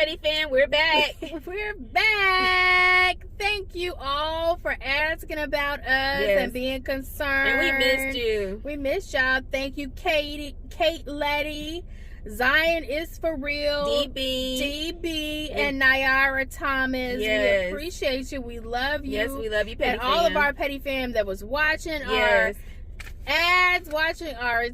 Petty fam, we're back. We're back. Thank you all for asking about us and being concerned. And we missed you. We missed y'all. Thank you, Kate Letty. Zion is for real. DB and Nyara Thomas. Yes. We appreciate you. We love you. Yes, we love you, Petty and fam. all of our Petty fam that was watching our ads, watching our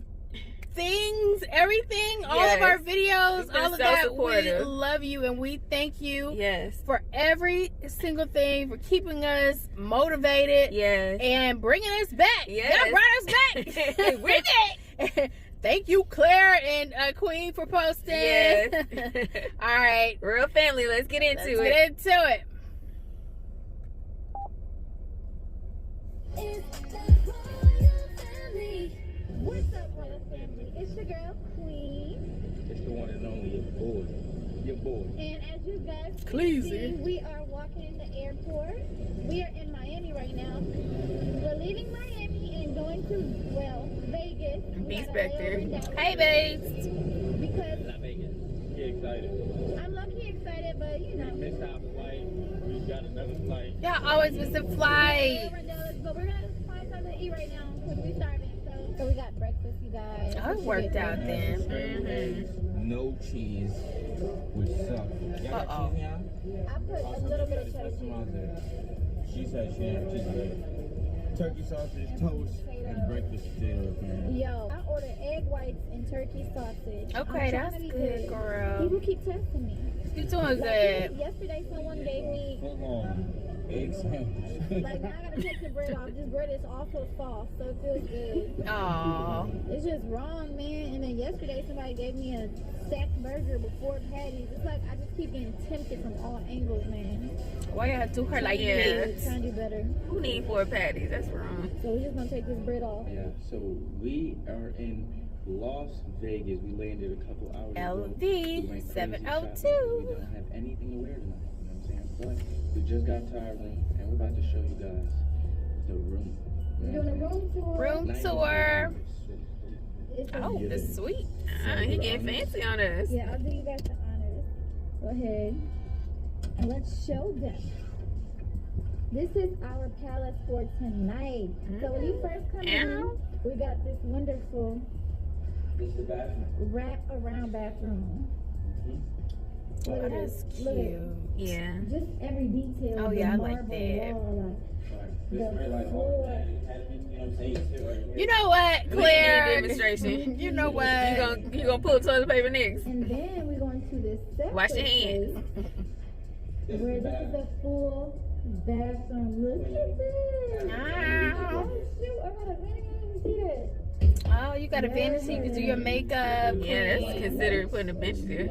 things, everything, all of our videos, all of that. We love you and we thank you for every single thing, for keeping us motivated and bringing us back. Y'all brought us back. We're back. Thank you, Claire and Queen, for posting. All right, Real family, let's get into it. Get into it. It's the royal family. What's up, royal family? It's your girl, Queen. It's the one and only your boy. And as you guys can see, we are walking in the airport. We are in Miami right now. We're leaving Miami and going to, Vegas. Beast back there. Hey, babes. Because Not Vegas. Get excited. I'm low-key excited, but you know. We missed our flight. We got another flight. Y'all always miss a flight. But we're going to find something to eat right now because we're starving. So we got breakfast, you guys. Oh, it worked out then. No cheese, which sucks. Y'all got cheese now? I put a little bit of cheese. She said she had cheese. Turkey sausage, toast, and breakfast potatoes, man. Yo, I ordered egg whites and turkey sausage. Okay, that's good, girl. People keep testing me. You doing good. Yesterday, someone gave me Egg sandwich. like now I gotta take the bread off. This bread is also soft, so it feels good. Aww. It's just wrong, man. And then yesterday, somebody gave me a stacked burger with 4 patties. It's like I just keep getting tempted from all angles, man. Why y'all do her like that? Trying to do better. Who need 4 patties? That's wrong. So we're just gonna take this bread off. Yeah. So we are in Las Vegas. We landed a couple hours ago. LV 702. We don't have anything to wear tonight. You know what I'm saying? But we just got to our room, and we're about to show you guys the room. We're doing a room tour. Room tour. It's Oh, it's sweet. He getting fancy on us. Yeah, I'll do you guys the honors. Go ahead. And let's show them. This is our palace for tonight. So when you first come in, we got this wonderful This is the bathroom. wrap around bathroom. Oh, Look at that's this. cute. Look at Yeah. just every detail. Oh, of yeah, I the like marble that. wall, This red light all the time. You know what I'm saying? You sit right here. You know what, We need a Claire? demonstration. You know what? You gonna pull toilet paper next? And then we're going to this separate Wash your hands. place where this is a full bathroom. Look at this. Wow. Oh, shoot. I got a vanity. I didn't see that. Oh, you got a vanity. You can do your makeup. Yeah, that's considered putting a bench there.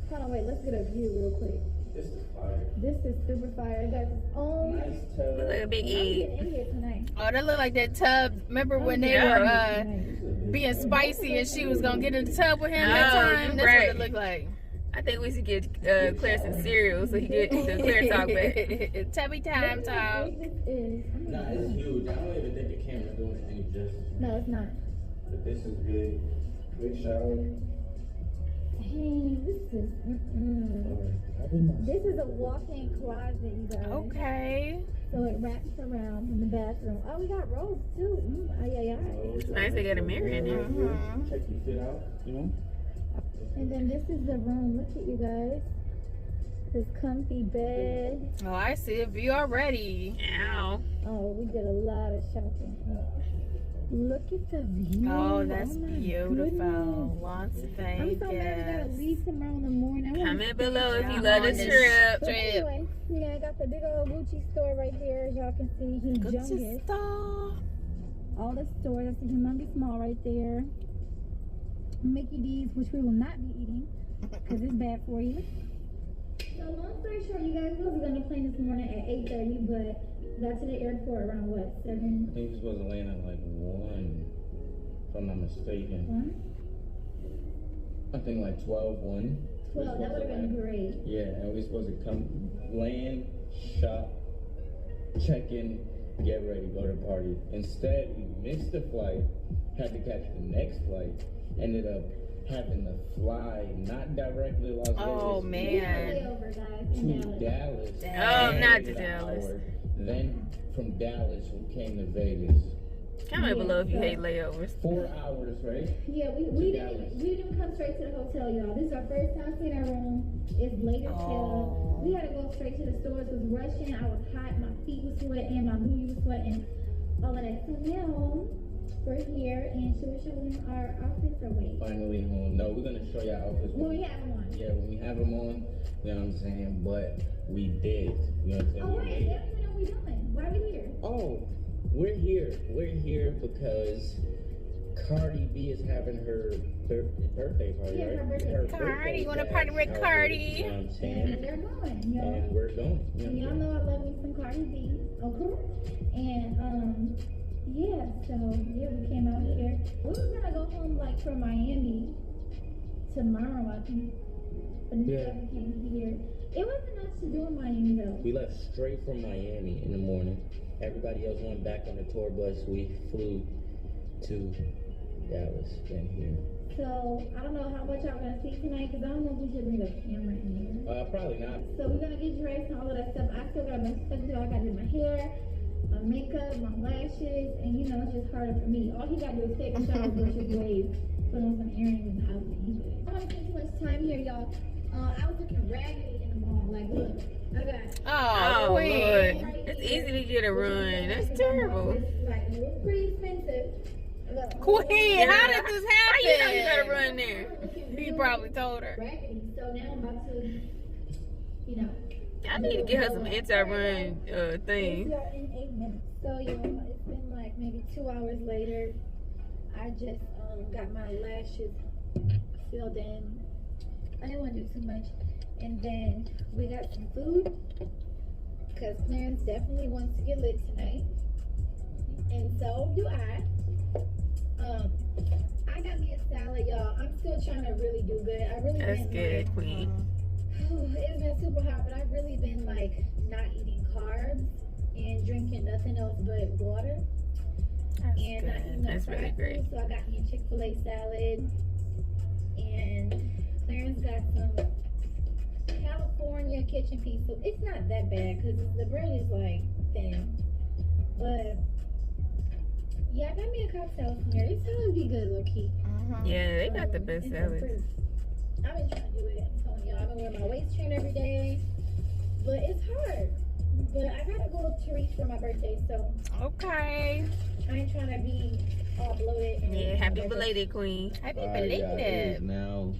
Hold on, wait. Let's get a view real quick. This is fire. This is super fire. It got its own. Nice tub. Look like a big I'm egg. getting in here tonight. Oh, that look like that tub. Remember when they were being spicy and she was gonna get in the tub with him that time? That's what it looked like. I think we should get Claire some cereal so he get the Claire talk back. Tubby time talk. This is. Nah, it's huge. I don't even think the camera's doing any justice. No, it's not. But this is good. Good shower. Hey, this is. This is a walk-in closet, you guys. Okay. So it wraps around in the bathroom. Oh, we got robes too. Ay, ay, ay. It's nice they got a mirror in there. Check your fit out, you know? And then this is the room. Look at you guys. This comfy bed. Oh, I see a view already. Ow. Oh, we did a lot of shopping. Look at the view. Oh, that's my beautiful. goodness. Lots of I'm so mad we gotta leave tomorrow in the morning. Comment below if you Yeah, love the on this trip. But anyway, yeah, I got the big old Gucci store right there. As y'all can see, he's humongous. All the stores, that's a humongous mall right there. Mickey D's, which we will not be eating because it's bad for you. So long story short, you guys, we was on the plane this morning at 8:30, but got to the airport around what, 7? I think we're supposed to land at like 1, if I'm not mistaken. 1? I think like 12, 1. 12, that would have been great. Yeah, and we're supposed to come land, shop, check in, get ready, go to the party. Instead, we missed the flight, had to catch the next flight, ended up having to fly not directly to Las Vegas. Oh man. To Dallas. Oh, not to Dallas. Then from Dallas we came to Vegas. Comment below if you hate layovers. 4 hours, right? Yeah, we didn't come straight to the hotel, y'all. This is our first time seeing our room. It's late as hell. We had to go straight to the stores. It was rushing. I was hot. My feet was sweating. My booty was sweating. All of that. So now we're here, and should we show them our outfits or wait? Finally home. No, we're gonna show you our outfits. When we have them on. Yeah, when we have them on. You know what I'm saying? But we did. You know what I'm saying? Oh wait, they don't even know what we're doing. Why are we here? Oh. We're here because CardiB is having her birthday party, Yeah, right? her birthday. Cardi, you want to party with Cardi? You know what I'm saying? And they're going, y'all. And we're going. And y'all know I love me some CardiB. Okay. And yeah, so yeah, we came out here. We was gonna go home like from Miami tomorrow, I think. But instead we came here. It wasn't much to do in Miami though. We left straight from Miami in the morning. Everybody else went back on the tour bus. We flew to Dallas and here. So I don't know how much y'all gonna see tonight, because I don't know if we should bring a camera in here. Probably not. So we're gonna get dressed and all of that stuff. I still got my stuff to do. I gotta do my hair, my makeup, my lashes, and you know it's just harder for me. All he gotta do is take a shower, brush his waves, put on some earrings, and I'll be good. I don't wanna spend too much time here, y'all. I was looking raggedy in the mall. Like, look, I got. Oh, Queen. Lord. It's easy to get a run. That's terrible. Like, it was pretty expensive. Look, Queen, how did this How you know happen? you gotta run there? He probably told her. raggedy. So now I'm about to, you know. I need to get her some anti-run thing. We are in 8 minutes. So y'all, it's been like maybe 2 hours later. I just got my lashes filled in. I didn't want to do too much. And then we got some food, because Clarence definitely wants to get lit tonight. And so do I. I got me a salad, y'all. I'm still trying to really do good. I really That's been good, like, Queen. it's been super hot, but I've really been like not eating carbs and drinking nothing else but water. That's And not eating no That's really fried great. food. So I got me a Chick-fil-A salad, and Clarence got some California kitchen pizza. It's not that bad because the bread is like thin, but yeah, I got me a cocktail from here. These salads be good, low key. Yeah, they got the best And some salads. fruit. I've been trying to do it. I'm telling y'all, I've been wearing my waist train every day, but it's hard. But I gotta go to reach for my birthday, so Okay. I ain't trying to be all bloated. And Yeah, happy belated, Queen. Happy It is belated. now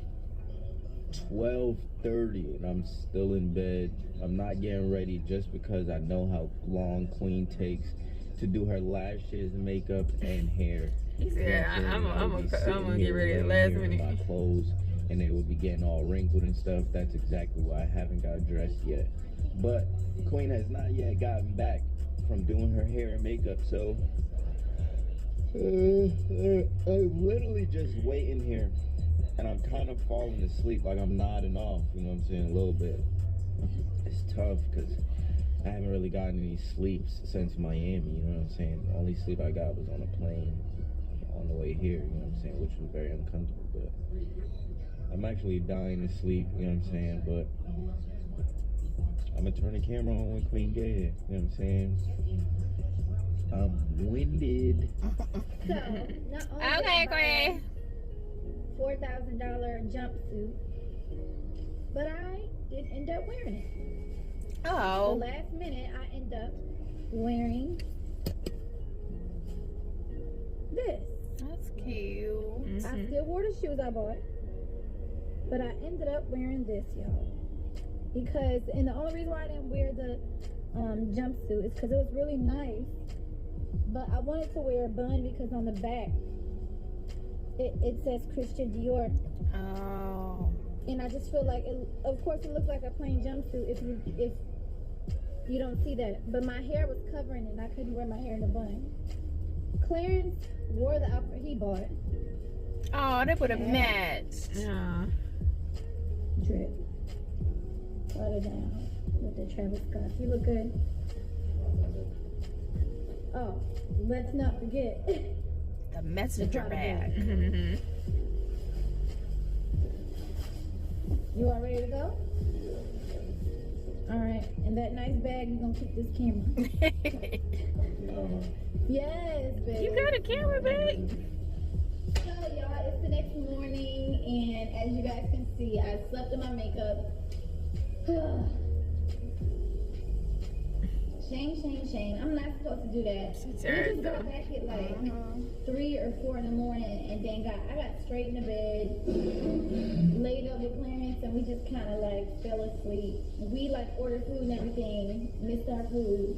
12:30 and I'm still in bed. I'm not getting ready just because I know how long Queen takes to do her lashes, makeup, and hair. Yeah, I'm gonna get ready at the last minute. My clothes, and they will be getting all wrinkled and stuff. That's exactly why I haven't got dressed yet. But Queen has not yet gotten back from doing her hair and makeup, so I'm literally just waiting here, and I'm kind of falling asleep, like I'm nodding off, you know what I'm saying, a little bit. It's tough because I haven't really gotten any sleep since Miami, you know what I'm saying. The only sleep I got was on a plane on the way here, you know what I'm saying, which was very uncomfortable, but I'm actually dying to sleep, you know what I'm saying, but I'm gonna turn the camera on when Queen get here, you know what I'm saying. I'm winded. So, not only Okay, did I Queen. buy $4,000 jumpsuit, but I did end up wearing it. The Oh. last minute, I end up wearing this. That's cute. I still wore the shoes I bought, but I ended up wearing this, y'all. Because, and the only reason why I didn't wear the jumpsuit is because it was really nice, but I wanted to wear a bun because on the back it says Christian Dior, Oh. and I just feel like it, of course it looks like a plain jumpsuit if you don't see that, but my hair was covering it and I couldn't wear my hair in a bun. Clarence wore the outfit he bought. Oh, they would have matched. Yeah. Drip. Put it down with the Travis Scott. You look good. Oh, let's not forget. The messenger bag. You all ready to go? All right. In that nice bag, you're gonna keep this camera. Yes, babe. You got a camera bag? So, y'all, it's the next morning, and as you guys can see, I slept in my makeup. Shame. I'm not supposed to do that. We just got back at like 3 or 4 in the morning, and then I got straight in the bed, laid up with Clarence, and we just kind of like fell asleep. We like ordered food and everything, missed our food.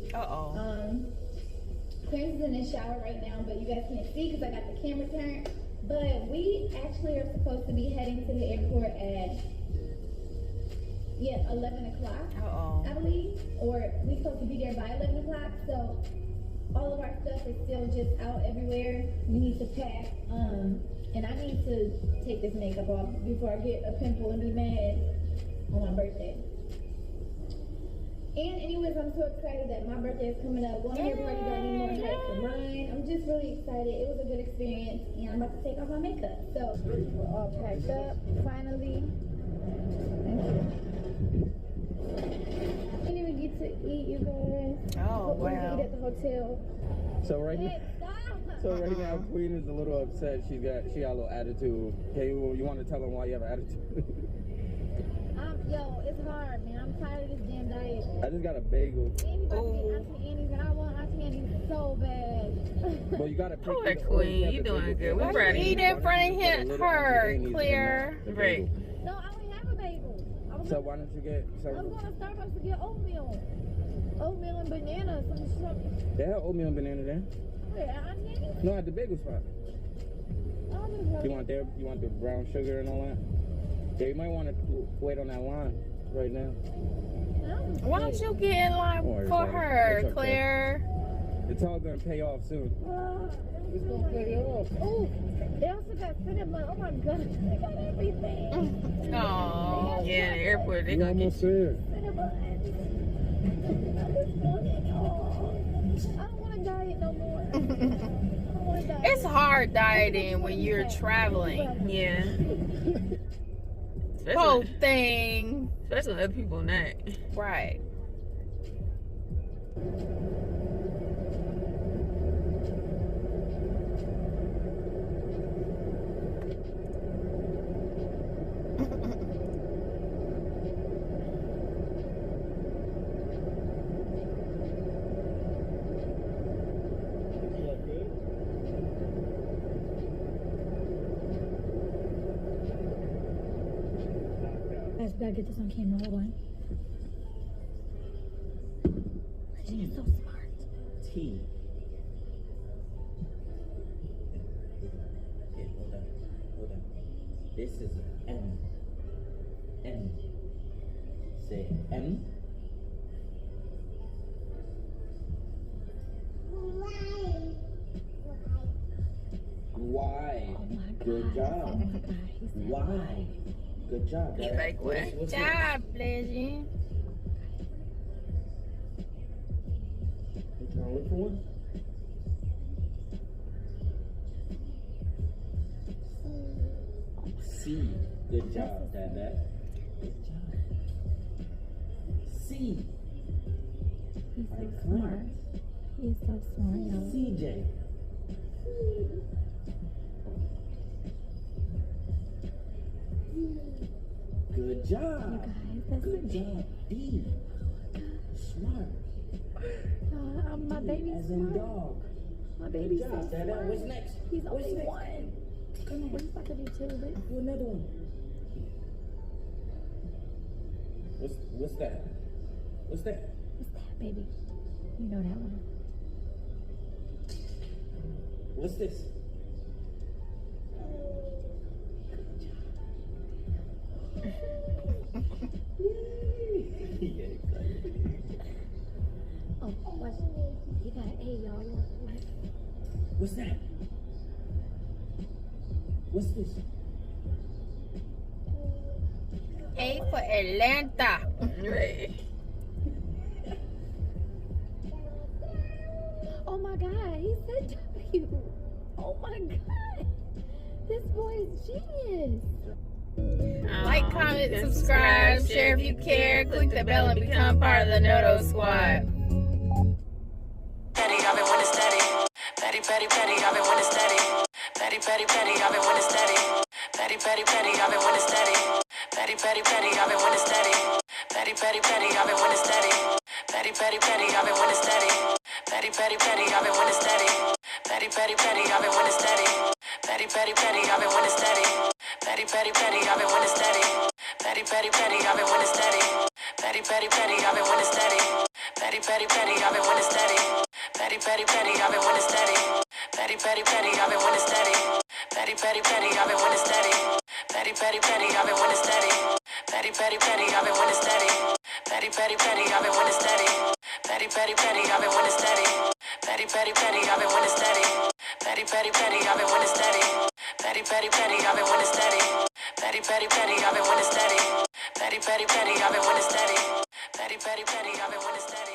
Clarence is in the shower right now, but you guys can't see because I got the camera turned. But we actually are supposed to be heading to the airport at 11 o'clock, I believe, or we're supposed to be there by 11 o'clock. So all of our stuff is still just out everywhere. We need to pack, and I need to take this makeup off before I get a pimple and be mad on my birthday. And anyways, I'm so excited that my birthday is coming up. Going to everybody got me more hype for mine. I'm just really excited. It was a good experience, and I'm about to take off my makeup. So we're all packed up finally. Thank you. I didn't even get to eat, you guys. Oh, wow. Eat at the hotel. So right now, Queen is a little upset. She got a little attitude. Okay, well, you want to tell them why you have an attitude? Yo, it's hard, man. I'm tired of this damn diet. I just got a bagel. Anybody get Auntie Annie's, and I want Auntie Annie's so bad. Well, you gotta pick. Poor Queen, you doing good. We're ready. Eat in front of her, Claire. Right. No, I only have a bagel. So why don't you get some? I was going to Starbucks to get oatmeal. Oatmeal and banana, something. They have oatmeal and banana there. Wait, Auntie Annie's? No, at the bagel spot. You want the brown sugar and all that? Yeah, you might want to wait on that line right now. Why don't you get in line for her, okay. Claire? It's all gonna pay off soon. It's gonna pay off. Oh, they also got cinnamon. Oh my goodness, they got everything. Oh, Yeah, the airport, they You gonna almost get there. I don't want to diet no more. I don't want to diet. it's hard dieting when you're traveling. Yeah. Whole thing. Especially when other people not. Right. I gotta get this on camera. Hold on. She's so smart. T. Okay, hold on. This is M. M. Say M. Y. Oh my God. Good job. Y. Good job. He's like, what? Good job, Legend. You trying to look for one? C. Good job, Dad. Good job. C. He's so smart. He's so smart, y'all. CJ. Good job. You guys, that's Good job. D. Smart. My baby's As in smart. dog. My baby's Good so job, Dada. smart. What's next? He's What's only next? one. Come on. He's about to be 2, but Do another one. What's that? What's that? what's that, baby? You know that one. What's this? Yay. Oh, watch. You got an A, y'all. What? What's that? What's this? A for Atlanta. Right. Oh my God, he said W. Oh my God. This boy is genius. Like, comment, subscribe, share if you care, click the bell and become part of the Noto Squad. Petty, I've been winning steady. Petty, petty, petty, I've been winning steady. Petty, petty, petty, I've been winning steady. Petty, petty, petty, I've been winning steady. Petty, petty, petty, I've been winning steady. Petty, petty, petty, I've been winning steady. Petty, petty, petty, I've been winning steady. Petty, petty, petty, I've been winning steady. Petty, petty, petty, I've been winning steady. Petty, petty, petty, I've been winning steady. Petty, petty, petty, I've been winning steady. Petty, petty, petty, I've been winning steady. Petty, petty, petty, I've been winning steady. Petty, petty, petty, I've been winning steady. Petty, petty, petty, I've been winning steady. Petty, petty, petty, I've been winning steady. Petty, petty, petty, I've been winning steady. Petty, petty, petty, I've been winning steady. Petty, petty, petty, I've been winning steady. Petty, petty, petty, I've been winning steady. Petty, petty, petty, I've been winning steady. Petty, petty, petty, I've been winning steady. Petty, petty, petty, I've been winning steady. Petty, petty, petty, I've been winning steady. Petty, petty, petty, I've been winning steady. Petty, petty, petty, I've been winning steady. Petty, petty, petty, I've been winning steady.